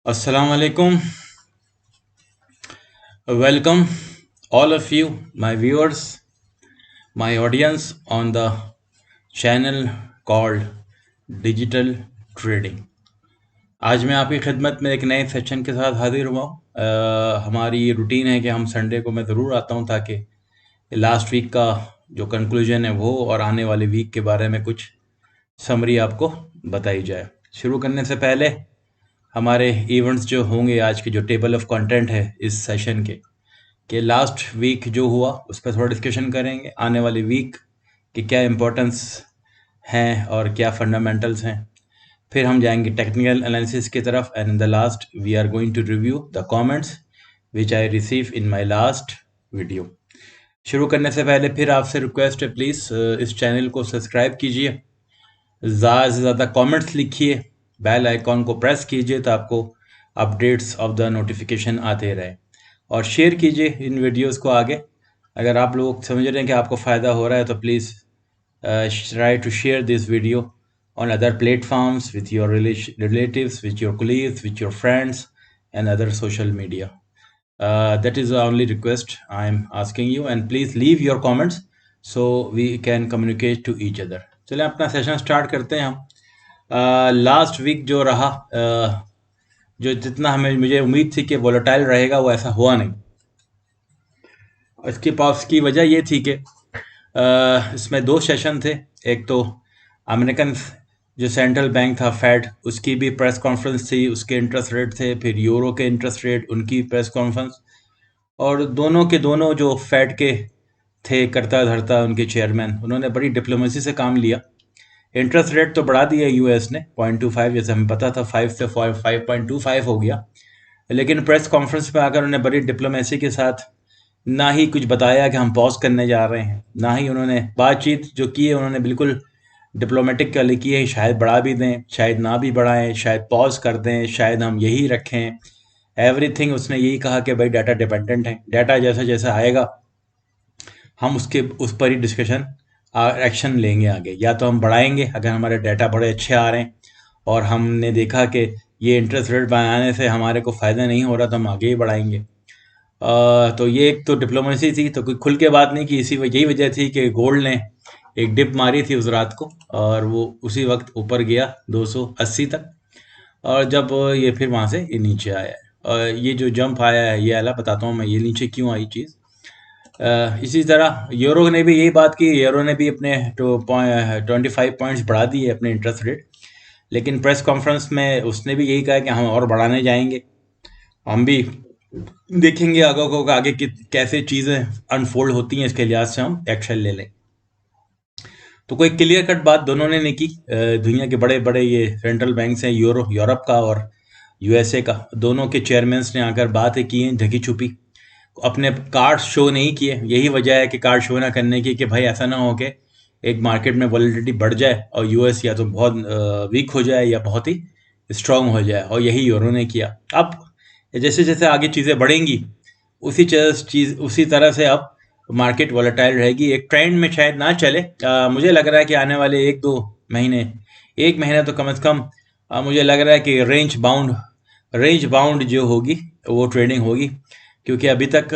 Assalamu alaikum. Welcome, all of you, my viewers, my audience on the channel called Digital Trading. आज मैं आपकी खिदमत में एक नए सेशन के साथ हाजिर हुआ हूँ। हमारी रूटीन है कि हम संडे को मैं ज़रूर आता हूँ ताकि लास्ट वीक का जो कंक्लूजन है वो और आने वाले वीक के बारे में कुछ समरी आपको बताई जाए। शुरू करने से पहले हमारे इवेंट्स जो होंगे, आज के जो टेबल ऑफ कंटेंट है इस सेशन के लास्ट वीक जो हुआ उस पर थोड़ा डिस्कशन करेंगे। आने वाले वीक की क्या इम्पोर्टेंस हैं और क्या फंडामेंटल्स हैं। फिर हम जाएंगे टेक्निकल एनालिसिस की तरफ and in the last we are going to review the comments which I receive in my last video. शुरू करने से पहले फिर आपसे रिक्वेस्ट है, प्लीज़ इस चैनल को सब्सक्राइब कीजिए, ज़्यादा से ज़्यादा कमेंट्स लिखिए, बेल आइकॉन को प्रेस कीजिए तो आपको अपडेट्स ऑफ द नोटिफिकेशन आते रहे, और शेयर कीजिए इन वीडियोस को आगे। अगर आप लोग समझ रहे हैं कि आपको फ़ायदा हो रहा है तो please try to share this video on other platforms with your relatives, with your colleagues, with your friends and other social media. That is the only request I am asking you, and please leave your comments so we can communicate to each other. चलिए अपना session start करते हैं हम। Last week जो रहा, जो जितना हमें मुझे उम्मीद थी कि वोलेटाइल रहेगा वो ऐसा हुआ नहीं। इसके पास की वजह ये थी कि इसमें दो सेशन थे। एक तो अमेरिकन जो सेंट्रल बैंक था फेड, उसकी भी प्रेस कॉन्फ्रेंस थी, उसके इंटरेस्ट रेट थे, फिर यूरो के इंटरेस्ट रेट, उनकी प्रेस कॉन्फ्रेंस, और दोनों के दोनों जो फेड के थे करता धरता उनके चेयरमैन, उन्होंने बड़ी डिप्लोमेसी से काम लिया। इंटरेस्ट रेट तो बढ़ा दिया यूएस ने 0.25, जैसे हमें पता था 5 से 5.25 हो गया, लेकिन प्रेस कॉन्फ्रेंस पे आकर उन्होंने बड़ी डिप्लोमेसी के साथ ना ही कुछ बताया कि हम पॉज करने जा रहे हैं, ना ही उन्होंने बातचीत जो की है उन्होंने बिल्कुल डिप्लोमेटिक वाली की है। शायद बढ़ा भी दें, शायद ना भी बढ़ाएं, शायद पॉज कर दें, शायद हम यही रखें। एवरीथिंग उसने यही कहा कि भाई डाटा डिपेंडेंट है, डाटा जैसा जैसा आएगा हम उस पर ही डिस्कशन एक्शन लेंगे आगे। या तो हम बढ़ाएंगे अगर हमारे डाटा बड़े अच्छे आ रहे हैं और हमने देखा कि ये इंटरेस्ट रेट बनाने से हमारे को फ़ायदा नहीं हो रहा तो हम आगे ही बढ़ाएंगे। तो ये एक तो डिप्लोमेसी थी, तो कोई खुल के बात नहीं की। यही वजह थी कि गोल्ड ने एक डिप मारी थी उस रात को और वो उसी वक्त ऊपर गया 280 तक, और जब ये फिर वहाँ से ये नीचे आया है। और ये जो जंप आया है ये अला बताता हूँ मैं ये नीचे क्यों आई चीज़। इसी तरह यूरो ने भी यही बात की। यूरो ने भी अपने 25 पॉइंट्स बढ़ा दिए अपने इंटरेस्ट रेट, लेकिन प्रेस कॉन्फ्रेंस में उसने भी यही कहा कि हम और बढ़ाने जाएंगे। हम भी देखेंगे आगे को आगे कैसे चीज़ें अनफोल्ड होती हैं, इसके लिहाज से हम एक्शन ले लें। तो कोई क्लियर कट बात दोनों ने नहीं की। दुनिया के बड़े बड़े ये सेंट्रल बैंक्स हैं, यूरोप का और यूएसए का, दोनों के चेयरमैन्स ने आकर बातें की हैं ढकी छुपी, अपने कार्ड शो नहीं किए। यही वजह है कि कार्ड शो ना करने की कि भाई ऐसा ना हो कि एक मार्केट में वॉलेटिलिटी बढ़ जाए और यूएस या तो बहुत वीक हो जाए या बहुत ही स्ट्रांग हो जाए, और यही यूरो ने किया। अब जैसे जैसे आगे चीज़ें बढ़ेंगी उसी तरह से अब मार्केट वॉलेटाइल रहेगी। एक ट्रेंड में शायद ना चले। मुझे लग रहा है कि आने वाले 1-2 महीने, एक महीना तो कम से कम, मुझे लग रहा है कि रेंज बाउंड जो होगी वो ट्रेडिंग होगी, क्योंकि अभी तक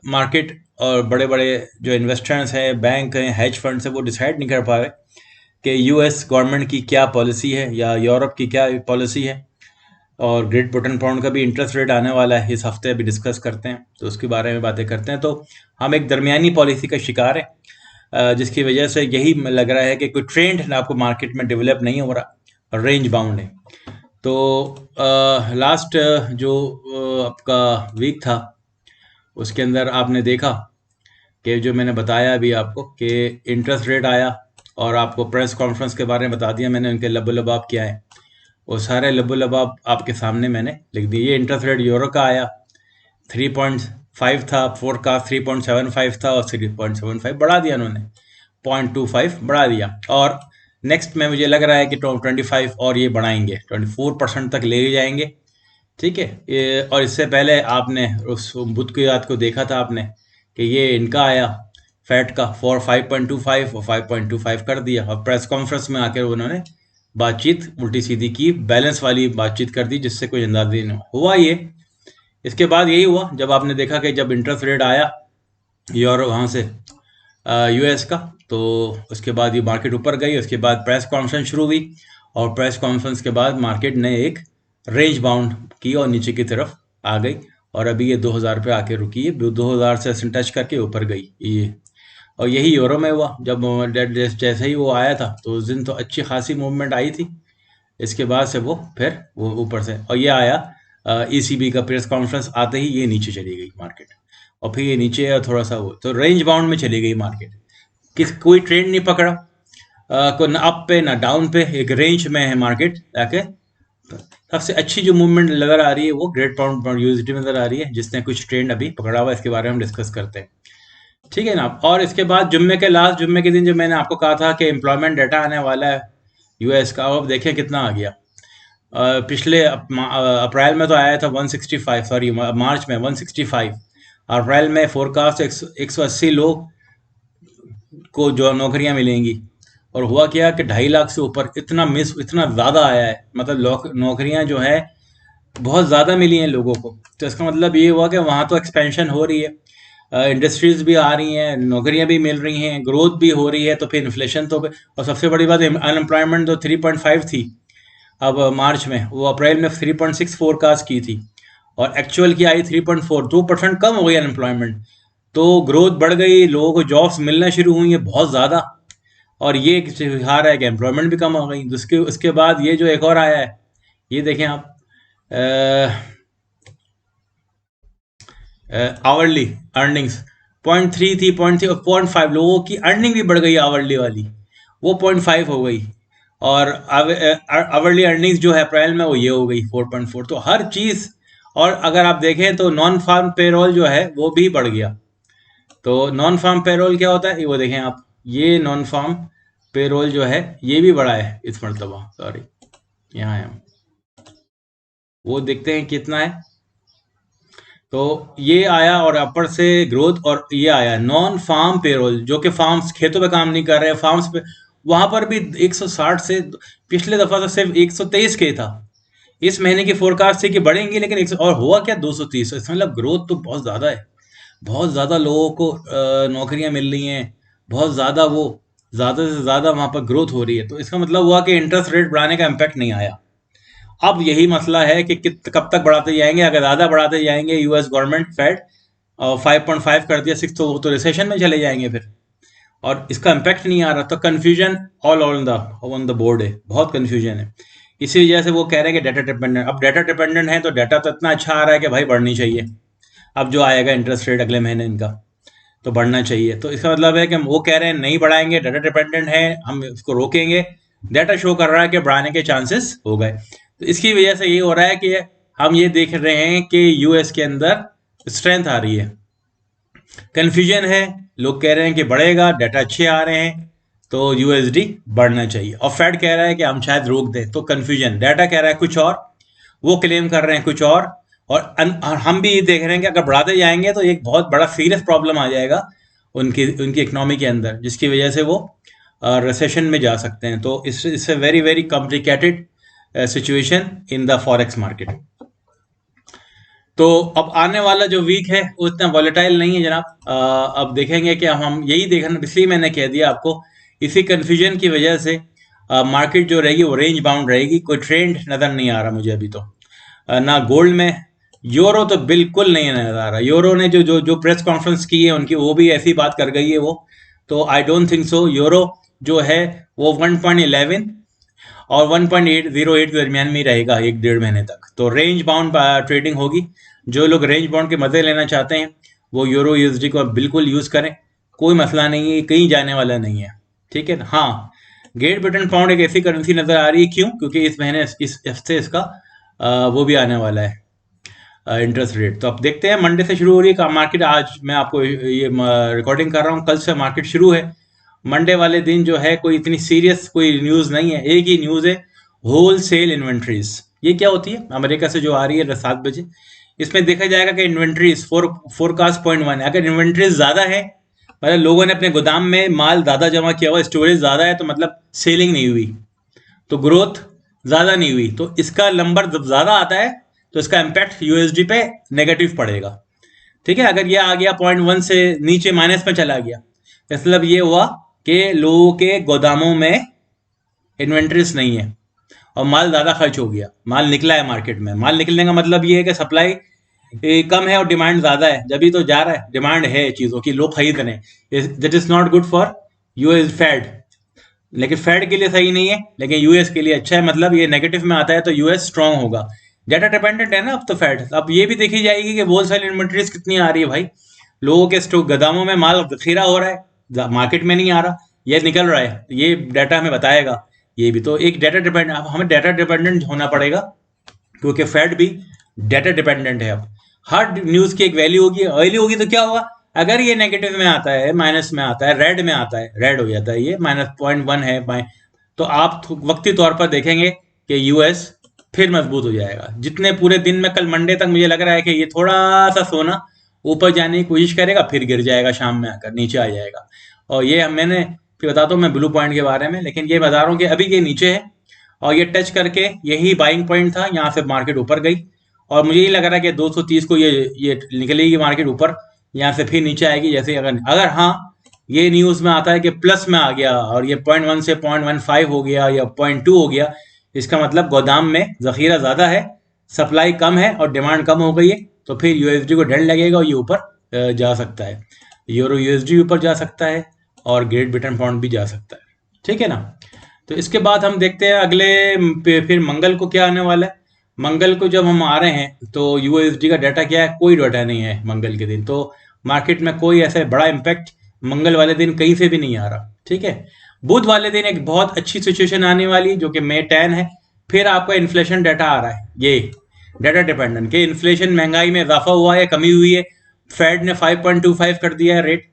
मार्केट और बड़े बड़े जो इन्वेस्टर्स हैं, बैंक हैं, हेज फंड्स हैं, वो डिसाइड नहीं कर पा रहे कि यूएस गवर्नमेंट की क्या पॉलिसी है या यूरोप की क्या पॉलिसी है। और ग्रेट ब्रिटेन पाउंड का भी इंटरेस्ट रेट आने वाला है, इस हफ्ते अभी डिस्कस करते हैं तो उसके बारे में बातें करते हैं। तो हम एक दरमियानी पॉलिसी का शिकार है, जिसकी वजह से यही लग रहा है कि कोई ट्रेंड आपको मार्केट में डेवलप नहीं हो रहा, रेंज बाउंड है। तो लास्ट जो आपका वीक था उसके अंदर आपने देखा कि जो मैंने बताया अभी आपको कि इंटरेस्ट रेट आया, और आपको प्रेस कॉन्फ्रेंस के बारे में बता दिया मैंने, उनके लबो लबाब क्या है, वो सारे लबो लबाब आपके सामने मैंने लिख दिए। ये इंटरेस्ट रेट यूरो का आया 3.5 था, फोरकास्ट 3.75 था और 3.75 बढ़ा दिया उन्होंने, 0.25 बढ़ा दिया। और नेक्स्ट में मुझे लग रहा है कि 25 और ये बढ़ाएंगे, 24% तक ले जाएंगे। ठीक है, ये और इससे पहले आपने उस बुध की रात को देखा था आपने कि ये इनका आया फैट का 5.25 और 5.25 कर दिया, और प्रेस कॉन्फ्रेंस में आकर उन्होंने बातचीत उल्टी सीधी की, बैलेंस वाली बातचीत कर दी, जिससे कोई अंदाजा नहीं हुआ ये। इसके बाद यही हुआ जब आपने देखा कि जब इंटरेस्ट रेट आया यूरो वहाँ से यूएस का, तो उसके बाद ये मार्केट ऊपर गई। उसके बाद प्रेस कॉन्फ्रेंस शुरू हुई और प्रेस कॉन्फ्रेंस के बाद मार्केट ने एक रेंज बाउंड की और नीचे की तरफ आ गई और अभी ये 2000 पे आके रुकी है। 2000 से टच करके ऊपर गई ये। और यही यूरो में हुआ जब जैसे ही वो आया था तो उस दिन तो अच्छी खासी मूवमेंट आई थी। इसके बाद से वो फिर वो ऊपर से और ये आया ईसीबी का प्रेस कॉन्फ्रेंस आते ही ये नीचे चली गई मार्केट और फिर ये नीचे थोड़ा सा वो तो रेंज बाउंड में चली गई मार्केट। कोई ट्रेंड नहीं पकड़ा, को ना अप पे ना डाउन पे, एक रेंज में है मार्केट जाके। सबसे अच्छी जो मूवमेंट नजर आ रही है वो ग्रेट पाउंड यूएसडी में नजर आ रही है, जिसने कुछ ट्रेंड अभी पकड़ा हुआ है। इसके बारे में हम डिस्कस करते हैं, ठीक है ना। और इसके बाद लास्ट जुम्मे के दिन जो मैंने आपको कहा था कि एम्प्लॉयमेंट डाटा आने वाला है यूएस का, अब देखें कितना आ गया। पिछले अप्रैल में तो आया था 165, सॉरी मार्च में 165। अप्रैल में फोरकास्ट 180 लोग को जो नौकरियां मिलेंगी, और हुआ क्या कि 2.5 लाख से ऊपर इतना ज़्यादा आया है। मतलब नौकरियां जो है बहुत ज़्यादा मिली हैं लोगों को। तो इसका मतलब ये हुआ कि वहाँ तो एक्सपेंशन हो रही है, इंडस्ट्रीज भी आ रही हैं, नौकरियां भी मिल रही हैं, ग्रोथ भी हो रही है, तो फिर इन्फ्लेशन तो। और सबसे बड़ी बात, अनएम्प्लॉयमेंट तो 3.5 थी अब मार्च में, वो अप्रैल में 3.6 फोरकास्ट की थी और एक्चुअल की आई 3.4, 2% कम हो गई अनएम्प्लॉयमेंट। तो ग्रोथ बढ़ गई, लोगों को जॉब्स मिलना शुरू हुई है बहुत ज़्यादा। और ये दिखा रहा है कि एम्प्लॉयमेंट भी कम हो गई। उसके बाद ये जो एक और आया है, ये देखें आप, आवरली अर्निंग्स 0.3 थी, 0.3 और 0.5, लोगों की अर्निंग भी बढ़ गई आवरली वाली, वो 0.5 हो गई। और आवरली अर्निंग्स जो है अप्रैल में वो ये हो गई 4.4। तो हर चीज़। और अगर आप देखें तो नॉन फार्म पेरोल जो है वो भी बढ़ गया। तो नॉन फार्म पेरोल क्या होता है वो देखें आप, ये नॉन फार्म पेरोल जो है ये भी बढ़ा है इस मरतबा। सॉरी, यहाँ है हम, वो देखते हैं कितना है। तो ये आया और अपर से ग्रोथ, और ये आया नॉन फार्म पेरोल जो कि फार्म्स खेतों पे काम नहीं कर रहे हैं, फार्म्स पे, वहां पर भी 160 से, पिछले दफा तो सिर्फ 123 के था। इस महीने की फोरकास्ट थी कि बढ़ेंगी, लेकिन 100 और हुआ क्या 230। इसका मतलब ग्रोथ तो बहुत ज़्यादा है, बहुत ज़्यादा लोगों को नौकरियां मिल रही हैं, बहुत ज़्यादा वो, ज़्यादा से ज़्यादा वहाँ पर ग्रोथ हो रही है। तो इसका मतलब हुआ कि इंटरेस्ट रेट बढ़ाने का इम्पैक्ट नहीं आया। अब यही मसला है कि कब तक बढ़ाते जाएंगे। अगर ज़्यादा बढ़ाते जाएंगे यूएस गवर्नमेंट फेड, और 5.5 कर दिया 6, तो वो तो रिसेशन में चले जाएंगे फिर, और इसका इम्पैक्ट नहीं आ रहा। तो कन्फ्यूजन ऑन द बोर्ड है, बहुत कन्फ्यूजन है। इसी वजह से वो कह रहे हैं कि डाटा डिपेंडेंट। अब डाटा डिपेंडेंट है तो डाटा तो इतना अच्छा आ रहा है कि भाई बढ़नी चाहिए। अब जो आएगा इंटरेस्ट रेट अगले महीने इनका, तो बढ़ना चाहिए। तो इसका मतलब है कि वो कह रहे हैं नहीं बढ़ाएंगे, डाटा डिपेंडेंट है, हम इसको रोकेंगे। डाटा शो कर रहा है कि बढ़ाने के चांसेस हो गए। तो इसकी वजह से ये हो रहा है कि हम ये देख रहे हैं कि यूएस के अंदर स्ट्रेंथ आ रही है। कन्फ्यूजन है, लोग कह रहे हैं कि बढ़ेगा, डाटा अच्छे आ रहे हैं तो यूएसडी बढ़ना चाहिए, और फेड कह रहा है कि हम शायद रोक दें। तो कन्फ्यूजन, डाटा कह रहा है कुछ और, वो क्लेम कर रहे हैं कुछ और हम भी ये देख रहे हैं कि अगर बढ़ाते जाएंगे तो एक बहुत बड़ा सीरियस प्रॉब्लम आ जाएगा उनकी इकोनॉमी के अंदर, जिसकी वजह से वो रिसेशन में जा सकते हैं। तो इससे very very complicated situation in the forex market. तो अब आने वाला जो वीक है वो इतना वॉलेटाइल नहीं है जनाब। अब देखेंगे कि हम यही देखना, इसलिए मैंने कह दिया आपको, इसी कन्फ्यूजन की वजह से मार्केट जो रहेगी वो रेंज बाउंड रहेगी। कोई ट्रेंड नज़र नहीं आ रहा मुझे अभी तो, ना गोल्ड में। यूरो तो बिल्कुल नहीं नजर आ रहा। यूरो ने जो जो जो प्रेस कॉन्फ्रेंस की है उनकी, वो भी ऐसी बात कर गई है वो। तो आई डोंट थिंक सो। यूरो जो है वो 1.11 और 1.808 के दरमियान में ही रहेगा 1-1.5 महीने तक। तो रेंज बाउंड ट्रेडिंग होगी। जो लोग रेंज बाउंड के मजे लेना चाहते हैं वो यूरो यूएसडी को बिल्कुल यूज करें, कोई मसला नहीं है, कहीं जाने वाला नहीं है, ठीक है ना। हाँ, ग्रेट ब्रिटेन पाउंड एक ऐसी करेंसी नजर आ रही है, क्यों? क्योंकि इस महीने, इस हफ्ते इसका वो भी आने वाला है इंटरेस्ट रेट। तो अब देखते हैं, मंडे से शुरू हो रही है मार्केट। आज मैं आपको ये रिकॉर्डिंग कर रहा हूँ, कल से मार्केट शुरू है। मंडे वाले दिन जो है कोई इतनी सीरियस कोई न्यूज़ नहीं है, एक ही न्यूज़ है, होल सेल इन्वेंट्रीज। ये क्या होती है? अमेरिका से जो आ रही है 7 बजे, इसमें देखा जाएगा कि इन्वेंट्रीज फोरकास्ट 0.1 है। अगर इन्वेंट्रीज ज़्यादा है, मतलब लोगों ने अपने गोदाम में माल ज़्यादा जमा किया हुआ, स्टोरेज ज़्यादा है, तो मतलब सेलिंग नहीं हुई। तो ग्रोथ ज़्यादा नहीं हुई, तो इसका नंबर जब ज़्यादा आता है तो इसका इम्पैक्ट यूएसडी पे नेगेटिव पड़ेगा। ठीक है, अगर ये आ गया 0.1 से नीचे माइनस में चला गया, मतलब ये हुआ कि लोगों के गोदामों में इन्वेंट्रीज नहीं है और माल ज़्यादा खर्च हो गया, माल निकला है मार्केट में। माल निकलने का मतलब ये है कि सप्लाई कम है और डिमांड ज़्यादा है, जब भी तो जा रहा है, डिमांड है चीज़ों की, लोग खरीद रहे हैं। That is not good for US Fed, लेकिन फेड के लिए सही नहीं है, लेकिन यूएस के लिए अच्छा है। मतलब ये नेगेटिव में आता है तो यूएस स्ट्रांग होगा। डाटा डिपेंडेंट है ना अब तो फेड। अब ये भी देखी जाएगी कि होलसेल इन्वेंट्रीज कितनी आ रही है भाई, लोगों के स्टॉक गोदामों में माल जखीरा हो रहा है, मार्केट में नहीं आ रहा, ये निकल रहा है, ये डाटा हमें बताएगा। ये भी तो एक डाटा डिपेंड, हमें डाटा डिपेंडेंट होना पड़ेगा, क्योंकि फेड भी डाटा डिपेंडेंट है। अब हर न्यूज़ की एक वैल्यू होगी, वैल्यू होगी तो क्या होगा, अगर ये नेगेटिव में आता है, माइनस में आता है, रेड में आता है, रेड हो जाता है, ये -0.1 है, तो आप वक्ती तौर पर देखेंगे कि यूएस फिर मजबूत हो जाएगा। जितने पूरे दिन में, कल मंडे तक मुझे लग रहा है कि ये थोड़ा सा सोना ऊपर जाने की कोशिश करेगा, फिर गिर जाएगा, शाम में आकर नीचे आ जाएगा। और ये मैंने फिर बताता हूँ मैं ब्लू पॉइंट के बारे में, लेकिन ये बता रहा हूँ कि अभी ये नीचे है और ये टच करके यही बाइंग पॉइंट था, यहाँ से मार्केट ऊपर गई और मुझे ये लग रहा है कि 230 को ये निकलेगी मार्केट ऊपर, यहाँ से फिर नीचे आएगी। जैसे अगर अगर हाँ ये न्यूज़ में आता है कि प्लस में आ गया और ये 0.1 से 0.15 हो गया या 0.2 हो गया, इसका मतलब गोदाम में जखीरा ज़्यादा है, सप्लाई कम है और डिमांड कम हो गई है, तो फिर यूएसडी को डेंट लगेगा और ये ऊपर जा सकता है, यूरो यूएसडी ऊपर जा सकता है और ग्रेट ब्रिटेन पाउंड भी जा सकता है। ठीक है ना। तो इसके बाद हम देखते हैं अगले फिर मंगल को क्या आने वाला है। मंगल को जब हम आ रहे हैं तो यूएसडी का डाटा क्या है, कोई डाटा नहीं है मंगल के दिन, तो मार्केट में कोई ऐसा बड़ा इम्पैक्ट मंगल वाले दिन कहीं से भी नहीं आ रहा। ठीक है, बुध वाले दिन एक बहुत अच्छी सिचुएशन आने वाली जो कि May 10 है। फिर आपका इन्फ्लेशन डाटा आ रहा है, ये डाटा डिपेंडेंट के इन्फ्लेशन, महंगाई में इजाफा हुआ है, कमी हुई है। फेड ने 5.25 कर दिया है रेट,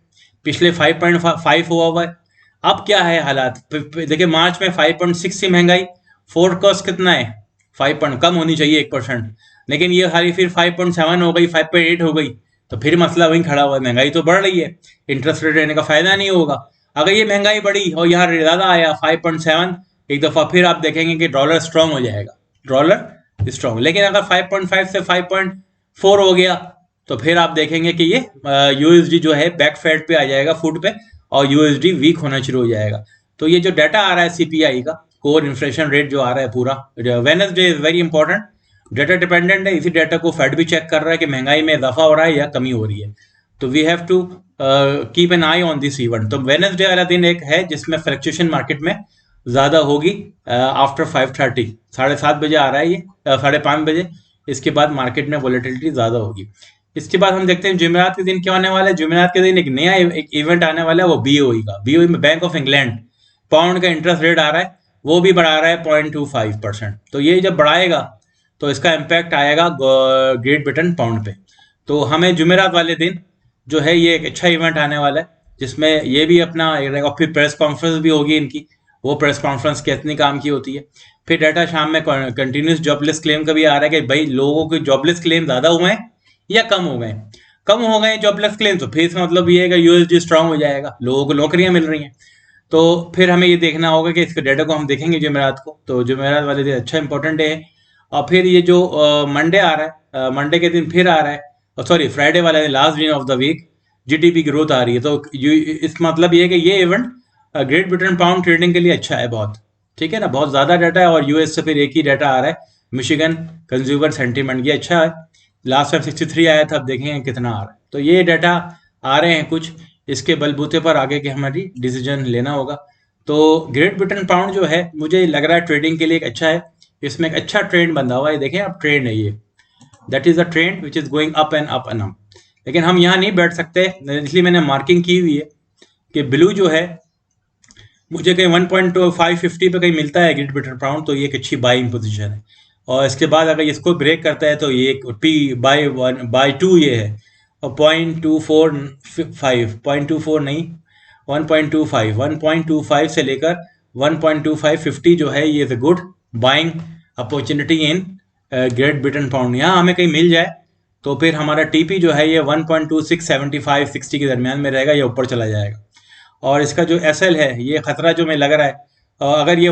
पिछले 5.5 हुआ है। अब क्या है हालात, देखिए मार्च में 5.6 की महंगाई, फोरकास्ट कितना है 5 कम होनी चाहिए 1%, लेकिन ये खाली फिर 5.7 हो गई, 5.8 हो गई, तो फिर मसला वहीं खड़ा हुआ है, महंगाई तो बढ़ रही है, इंटरेस्ट रेट रहने का फायदा नहीं होगा। अगर ये महंगाई बढ़ी और यहाँ ज़्यादा आया 5.7, एक दफ़ा फिर आप देखेंगे कि डॉलर स्ट्रांग हो जाएगा, डॉलर स्ट्रांग। लेकिन अगर 5.5 से 5.4 हो गया तो फिर आप देखेंगे कि ये यूएसडी जो है बैक फेड पे आ जाएगा, फुट पे, और यूएसडी वीक होना शुरू हो जाएगा। तो ये जो डाटा आ रहा है सीपीआई का, कोर इन्फ्लेशन रेट जो आ रहा है पूरा, Wednesday is very important, data dependent है। इसी डाटा को फेड भी चेक कर रहा है कि महंगाई में इजाफा हो रहा है या कमी हो रही है, तो we have to keep an eye on this event. तो वेडनेसडे वाला दिन एक है जिसमें फ्लक्चुएशन मार्केट में ज़्यादा होगी आफ्टर 5:30, 7:30 बजे आ रहा है ये, 5:30 बजे, इसके बाद मार्केट में वॉलेटिलिटी ज़्यादा होगी। इसके बाद हम देखते हैं जुमेरात के दिन क्या होने वाला है। जुमेरात के दिन एक नया एक इवेंट आने वाला है, वो बीओई का। बीओई में बैंक ऑफ इंग्लैंड पाउंड का इंटरेस्ट रेट आ रहा है, वो भी बढ़ा रहा है 0.25%। तो ये जब बढ़ाएगा तो इसका इम्पैक्ट आएगा ग्रेट ब्रिटेन पाउंड पे। तो हमें जुमेरात वाले दिन जो है ये एक अच्छा इवेंट आने वाला है, जिसमें ये भी अपना, और फिर प्रेस कॉन्फ्रेंस भी होगी इनकी, वो प्रेस कॉन्फ्रेंस कितनी काम की होती है। फिर डाटा शाम में कंटिन्यूस जॉबलेस क्लेम का भी आ रहा है कि भाई लोगों के जॉबलेस क्लेम ज़्यादा हुए हैं या कम हो गए। कम हो गए जॉबलेस क्लेम, तो फिर इसका मतलब ये है कि यूएसडी स्ट्रांग हो जाएगा, लोगों को नौकरियां मिल रही हैं। तो फिर हमें ये देखना होगा कि इसके डाटा को हम देखेंगे जुमेरात को, तो जुमेरात वाले दिन अच्छा इंपॉर्टेंट डे है। और फिर ये जो मंडे आ रहा है, मंडे के दिन फिर आ रहा है, सॉरी फ्राइडे वाला दिन, लास्ट दिन of the week, GDP growth आ रही है। तो इस मतलब ये है कि ये event Great Britain pound trading के लिए अच्छा है बहुत। ठीक है ना, बहुत ज़्यादा डाटा है और यूएस से फिर एक ही डाटा आ रहा है, मिशिगन कंज्यूमर सेंटीमेंट, ये अच्छा है। लास्ट टाइम 63 आया था, अब देखेंगे कितना आ रहा है। तो ये डाटा आ रहे हैं कुछ, इसके बलबूते पर आगे के हमारी डिसीजन लेना होगा। तो ग्रेट ब्रिटेन पाउंड जो है मुझे लग रहा है ट्रेडिंग के लिए एक अच्छा है, इसमें एक अच्छा ट्रेंड बंधा हुआ है। देखें आप, ट्रेंड है ये, that is a trend which is going up and up and up. लेकिन हम यहाँ नहीं बैठ सकते, इसलिए मैंने मार्किंग की हुई है कि ब्लू जो है मुझे कहीं 1.550 पे कहीं मिलता है ग्रेट ब्रिटेन पाउंड, तो ये एक अच्छी बाइंग पोजीशन है। और इसके बाद अगर इसको ब्रेक करता है तो ये पी बाई 2 ये है, और 0.245, 0.24 नहीं, 1.25, 1.25 से लेकर 1.2550 जो है, ये is good buying opportunity in great Britain pound. यहाँ हमें कहीं मिल जाए तो फिर हमारा टीपी जो है ये 1.2675 60 के दरमियान में रहेगा, या ऊपर चला जाएगा। और इसका जो एसएल है, ये खतरा जो मैं लग रहा है, अगर ये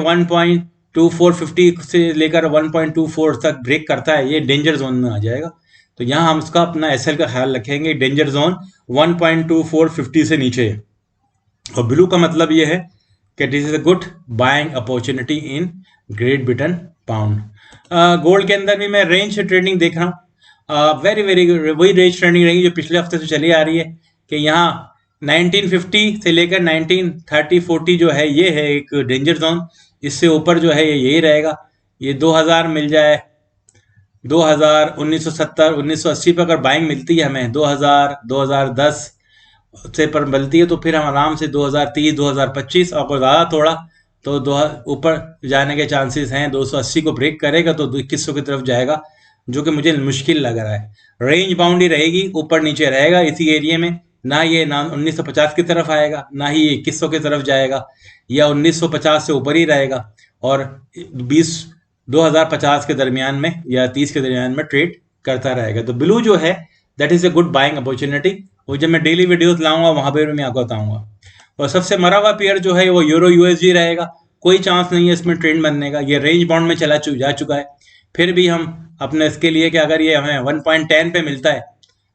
1.2450 से लेकर 1.24 तक ब्रेक करता है, ये डेंजर जोन में आ जाएगा। तो यहाँ हम उसका अपना एसएल का ख्याल रखेंगे, डेंजर जोन 1.2450 से नीचे है। और ब्लू का मतलब ये है कि this is a good buying opportunity in great Britain pound. Gold के अंदर भी मैं रेंज ट्रेडिंग देख रहा हूँ, वेरी वेरी वही रेंज ट्रेडिंग रहेगी जो पिछले हफ्ते से चली आ रही है, कि यहाँ 1950 से लेकर 1930-40 जो है ये है एक डेंजर जोन। इससे ऊपर जो है ये यही रहेगा। ये 2000 मिल जाए, 2000, 1970, 1980 पर अगर बाइंग मिलती है हमें 2000, 2010 से पर मिलती है, तो फिर हम आराम से 2030, 2025 और ज़्यादा थोड़ा तो दो ऊपर जाने के चांसेस हैं। 280 को ब्रेक करेगा तो 2100 की तरफ जाएगा, जो कि मुझे मुश्किल लग रहा है। रेंज बाउंड ही रहेगी, ऊपर नीचे रहेगा इसी एरिया में, ना ये ना 1950 की तरफ आएगा, ना ही 2100 की तरफ जाएगा, या 1950 से ऊपर ही रहेगा, और 2050 के दरमियान में या 30 के दरमियान में ट्रेड करता रहेगा। तो ब्लू जो है that is a good buying opportunity. वो जब मैं डेली वीडियोस लाऊंगा वहां पर मैं आपको बताऊंगा। और सबसे मरा हुआ पेयर जो है वो यूरो यूएसडी रहेगा। कोई चांस नहीं है इसमें ट्रेंड बनने का, ये रेंज बाउंड में जा चुका है। फिर भी हम अपने इसके लिए कि अगर ये हमें 1.10 पे मिलता है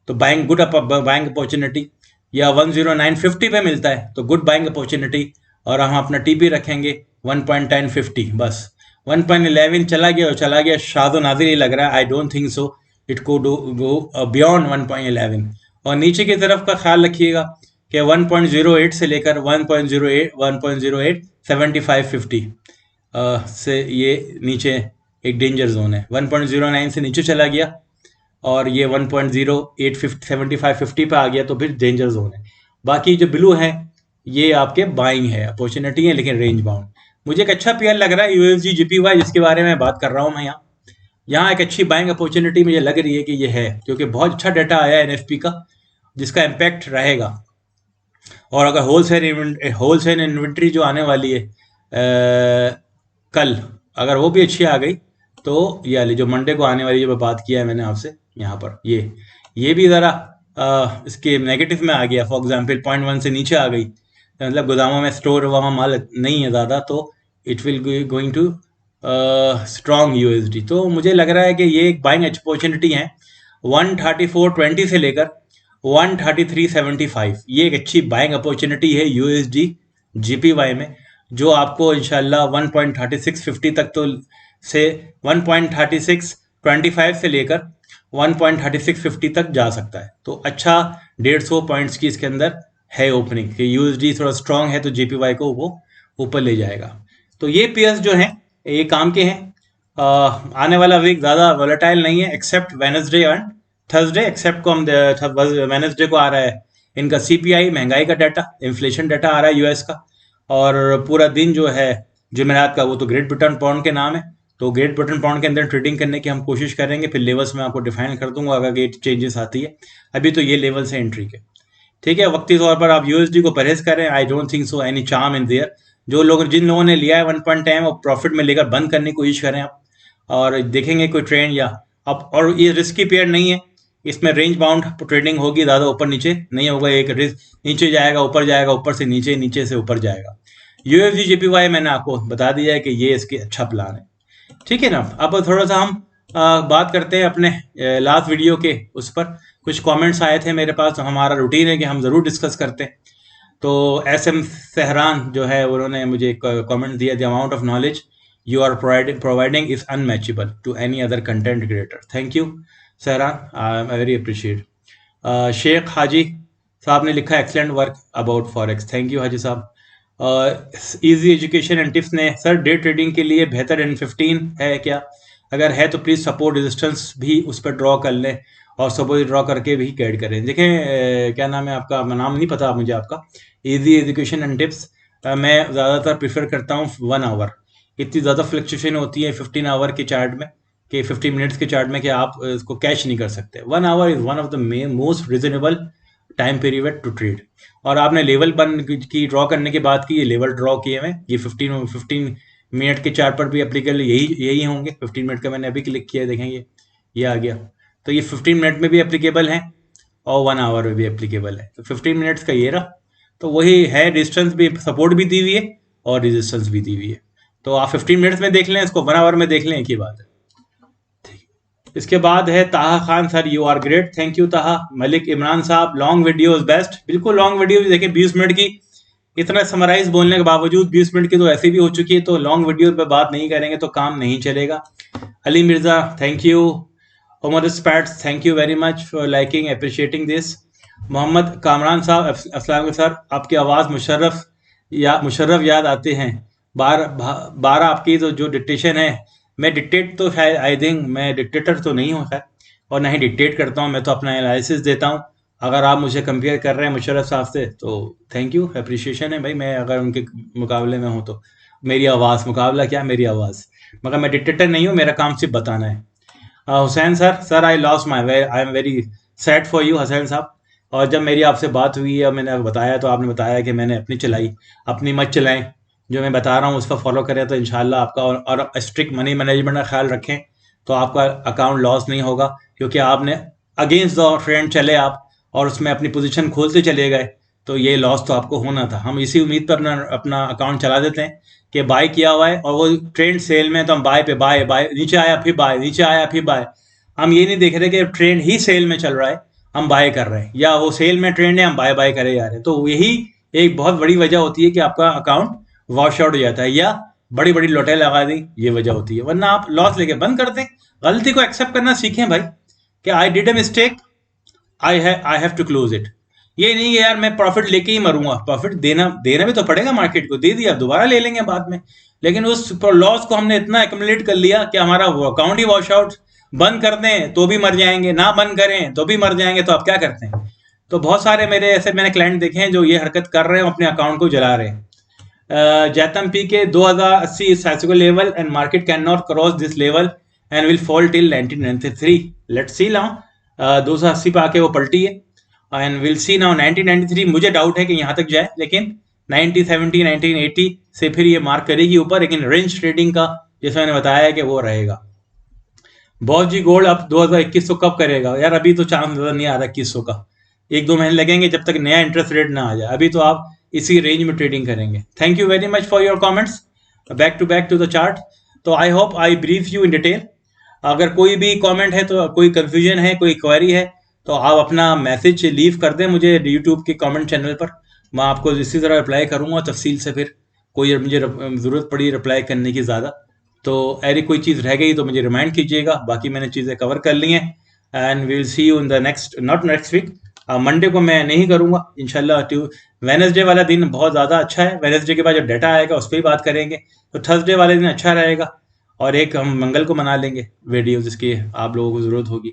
तो बाइंग गुड बाइंग अपॉर्चुनिटी, या 10950 पे मिलता है तो गुड बाइंग अपॉर्चुनिटी, और हम अपना टीपी रखेंगे 1.1050 बस। 1.11 चला गया और चला गया, शादो नादिर ही लग रहा है। आई डोंट थिंक सो इट को गो बियॉन्ड 1.11। और नीचे की तरफ का ख्याल रखिएगा कि 1.08 से लेकर 1.08 7550 से ये नीचे एक डेंजर जोन है। 1.09 से नीचे चला गया और ये 1.08 7550 पे आ गया तो फिर डेंजर जोन है। बाकी जो ब्लू है ये आपके बाइंग है, अपॉर्चुनिटी है, लेकिन रेंज बाउंड। मुझे एक अच्छा पेयर लग रहा है यूएसजी जीपीवाई, जिसके बारे में बात कर रहा हूँ मैं यहाँ एक अच्छी बाइंग अपॉर्चुनिटी मुझे लग रही है कि ये है, क्योंकि बहुत अच्छा डाटा आया है एनएफपी का जिसका इम्पैक्ट रहेगा। और अगर होलसेल इन्वेंट्री जो आने वाली है कल, अगर वो भी अच्छी आ गई तो ये वाली जो मंडे को आने वाली जो बात किया है मैंने आपसे यहाँ पर, ये भी ज़रा इसके नेगेटिव में आ गया। फॉर एग्जांपल 0.1 से नीचे आ गई, मतलब गोदामों में स्टोर वहाँ माल नहीं है ज़्यादा, तो it will going to strong USD. तो मुझे लग रहा है कि ये एक बाइंग अपॉर्चुनिटी है 134.20 से लेकर 133.75। ये एक अच्छी बाइंग अपॉर्चुनिटी है यूएसडी जीपीवाई में, जो आपको इंशाल्लाह 1.3650 तक तो से 1.3625 से लेकर 1.3650 तक जा सकता है। तो अच्छा 150 पॉइंट्स की इसके अंदर है ओपनिंग कि यूएसडी थोड़ा स्ट्रांग है तो जीपीवाई को वो ऊपर ले जाएगा। तो ये पेयर्स जो हैं ये काम के हैं। आने वाला वीक ज़्यादा वोलेटाइल नहीं है except Wednesday and Thursday. Except को हम वेनसडे को आ रहा है इनका सीपीआई, महंगाई का डाटा, इन्फ्लेशन डाटा आ रहा है यूएस का। और पूरा दिन जो है जुमेरात का वो तो ग्रेट ब्रिटेन पाउंड के नाम है, तो ग्रेट ब्रिटेन पाउंड के अंदर ट्रेडिंग करने की हम कोशिश करेंगे। फिर लेवल्स में आपको डिफाइन कर दूंगा अगर ये चेंजेस आती है। अभी तो ये लेवल्स है एंट्री के, ठीक है। वक्ती तौर पर आप यूएसडी को परहेज करें। I don't think so any charm in there. जिन लोगों ने लिया है 1.10 और प्रॉफिट में लेकर बंद करने की कोशिश करें आप, और देखेंगे कोई ट्रेंड या अब। और ये रिस्की पेयर नहीं है, इसमें रेंज बाउंड ट्रेडिंग होगी, ज़्यादा ऊपर नीचे नहीं होगा। एक नीचे जाएगा ऊपर जाएगा, ऊपर से नीचे, नीचे से ऊपर जाएगा। यूएफजी जीपीवाई मैंने आपको बता दिया है कि ये इसके अच्छा प्लान है, ठीक है ना। अब थोड़ा सा हम बात करते हैं अपने लास्ट वीडियो के उस पर। कुछ कमेंट्स आए थे मेरे पास, तो हमारा रूटीन है कि हम ज़रूर डिस्कस करते हैं। तो एसएम सहरान जो है उन्होंने मुझे कमेंट दिया, the amount of knowledge you are providing is unmatchable to any other content creator. Thank you Sahran, I very appreciate. Sheikh Haji Sahab ने लिखा excellent work about forex. Thank you Haji Sahab. Easy education and tips ने, sir day trading के लिए बेहतर N15 है क्या? अगर है तो प्लीज़ सपोर्ट रेजिस्टेंस भी उस पर ड्रॉ कर लें और सपोर्ट ड्रॉ करके भी कैड करें। देखें क्या नाम है आपका, नाम नहीं पता मुझे आपका। इजी एजुकेशन एंड टिप्स मैं ज़्यादातर प्रीफर करता हूँ 1 आवर। इतनी ज़्यादा फ्लक्चुएशन होती है 15 आवर के चार्ट में, कि 15 मिनट्स के चार्ट में, कि आप इसको कैच नहीं कर सकते। 1 hour is one of the most reasonable time period to trade. और आपने लेवल बन की ड्रॉ करने की बात की, ये लेवल ड्रॉ किए हुए ये 15 मिनट के चार्ट पर भी एप्लीकेबल यही होंगे। 15 मिनट का मैंने अभी क्लिक किया, देखेंगे ये आ गया। तो ये 15 मिनट में भी एप्लीकेबल है और 1 आवर में भी एप्लीकेबल है। तो 15 मिनट्स का ये रहा, तो वही है। डिस्टेंस भी, सपोर्ट भी दी हुई है और रेजिस्टेंस भी दी हुई है, तो आप 15 मिनट्स में देख लें, इसको 1 आवर में देख लें, एक ही बात है। इसके बाद है Taha Khan sir, you are great, thank you Taha. Malik Imran साहब, लॉन्ग वीडियो इज बेस्ट। बिल्कुल लॉन्ग वीडियो देखिए 20 मिनट की, इतना समराइज बोलने के बावजूद 20 मिनट की तो ऐसी भी हो चुकी है, तो लॉन्ग वीडियो पे बात नहीं करेंगे तो काम नहीं चलेगा। Ali Mirza, thank you. उमर स्पैट्स, thank you very much for liking, appreciating this. Mohammad Kamran Sahab, अस्सलाम सर, आपकी आवाज़ मुशर्रफ याद आते हैं। 12 आपकी तो जो डिक्टेशन है, मैं डिक्टेट तो शायद आई थिंक मैं डिक्टेटर तो नहीं हूँ खैर, और ना ही डिक्टेट करता हूँ, मैं तो अपना एनालिसिस देता हूँ। अगर आप मुझे कंपेयर कर रहे हैं मुशर्रफ साहब से तो थैंक यू, अप्रिशिएशन है भाई, मैं अगर उनके मुकाबले में हूँ तो। मेरी आवाज़, मुकाबला क्या, मेरी आवाज़, मगर मैं डिक्टेटर नहीं हूँ, मेरा काम सिर्फ बताना है। Hussain sir, I lost my way, I am very sad for you Hussain साहब। और जब मेरी आपसे बात हुई है और मैंने बताया तो आपने बताया कि मैंने अपनी चलाई, अपनी मत चलाएं, जो मैं बता रहा हूँ उस पर फॉलो करें तो इंशाल्लाह आपका, और स्ट्रिक्ट मनी मैनेजमेंट का ख्याल रखें तो आपका अकाउंट लॉस नहीं होगा, क्योंकि आपने अगेंस्ट द ट्रेंड चले आप और उसमें अपनी पोजीशन खोलते चले गए, तो ये लॉस तो आपको होना था। हम इसी उम्मीद पर अपना अपना अकाउंट चला देते हैं कि बाय किया हुआ है और वो ट्रेंड सेल में तो हम बाय पे बाय, बाय नीचे आया फिर बाय, नीचे आया फिर बाय। हम ये नहीं देख रहे कि ट्रेंड ही सेल में चल रहा है, हम बाय कर रहे हैं, या वो सेल में ट्रेंड है हम बाय बाय करे जा रहे हैं। तो यही एक बहुत बड़ी वजह होती है कि आपका अकाउंट वॉश आउट हो जाता है, या बड़ी बड़ी लोटे लगा दी, ये वजह होती है। वरना आप लॉस लेके बंद कर दें, गलती को एक्सेप्ट करना सीखें भाई, कि I did a mistake, I have to close it. ये नहीं कि यार मैं प्रॉफिट लेके ही मरूंगा, प्रॉफिट देना देना भी तो पड़ेगा मार्केट को, दे दिया दोबारा ले लेंगे बाद में। लेकिन उस लॉस को हमने इतना एक्युमुलेट कर लिया कि हमारा वो अकाउंट ही वॉश आउट, बंद कर दें तो भी मर जाएंगे, ना बंद करें तो भी मर जाएंगे, तो आप क्या करते हैं। तो बहुत सारे मेरे ऐसे मैंने क्लाइंट देखे हैं जो ये हरकत कर रहे हैं, अपने अकाउंट को जला रहे हैं। जैतम पी के 2080 is cyclical level and market can not cross this level and will fall till 1993। Let's see now, 280 पे आके वो पलटी है एंड विल सी नाउ 1993। मुझे डाउट है कि यहाँ तक जाए, लेकिन 1970 1980 से फिर ये मार्क करेगी ऊपर, लेकिन रेंज ट्रेडिंग का जैसे मैंने बताया है कि वो रहेगा। बॉस जी गोल्ड अब 2021 कब करेगा यार, अभी तो चांस नजर नहीं आ रहा 2100 का, 1-2 महीने लगेंगे जब तक नया इंटरेस्ट रेट ना आ जाए, अभी तो आप इसी रेंज में ट्रेडिंग करेंगे। Thank you very much for your comments, back to the chart. तो I hope I brief you in detail. अगर कोई भी कमेंट है, तो कोई कंफ्यूजन है, कोई क्वेरी है, तो आप अपना मैसेज लीव कर दें मुझे यूट्यूब के कमेंट चैनल पर, मैं आपको इसी तरह रिप्लाई करूंगा तफसील से। फिर कोई मुझे ज़रूरत पड़ी रिप्लाई करने की ज़्यादा, तो अरे कोई चीज़ रह गई तो मुझे रिमाइंड कीजिएगा, बाकी मैंने चीज़ें कवर कर ली हैं। And we will see you in the next, not next week, Monday को मैं नहीं करूंगा इंशाल्लाह। वेनसडे वाला दिन बहुत ज़्यादा अच्छा है, वेनसडे के बाद जब डाटा आएगा उस पर ही बात करेंगे, तो थर्सडे वाले दिन अच्छा रहेगा, और एक हम मंगल को मना लेंगे वीडियो जिसकी आप लोगों को ज़रूरत होगी।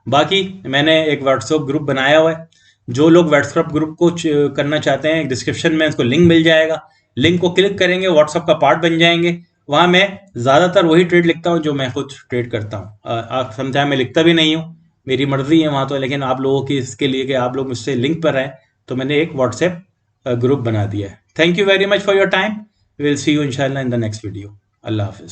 बाकी मैंने एक व्हाट्सएप ग्रुप बनाया हुआ है, जो लोग व्हाट्सएप ग्रुप को करना चाहते हैं, डिस्क्रिप्शन में उसको लिंक मिल जाएगा, लिंक को क्लिक करेंगे व्हाट्सएप का पार्ट बन जाएंगे। वहाँ मैं ज़्यादातर वही ट्रेड लिखता हूँ जो मैं खुद ट्रेड करता हूँ। आप समझाएं, मैं लिखता भी नहीं हूँ, मेरी मर्जी है वहाँ तो, लेकिन आप लोगों की इसके लिए कि आप लोग मुझसे लिंक पर रहें, तो मैंने एक व्हाट्सएप ग्रुप बना दिया है। Thank you very much for your time, will see you इंशाल्लाह इन द नेक्स्ट वीडियो। अल्लाह हाफिज़।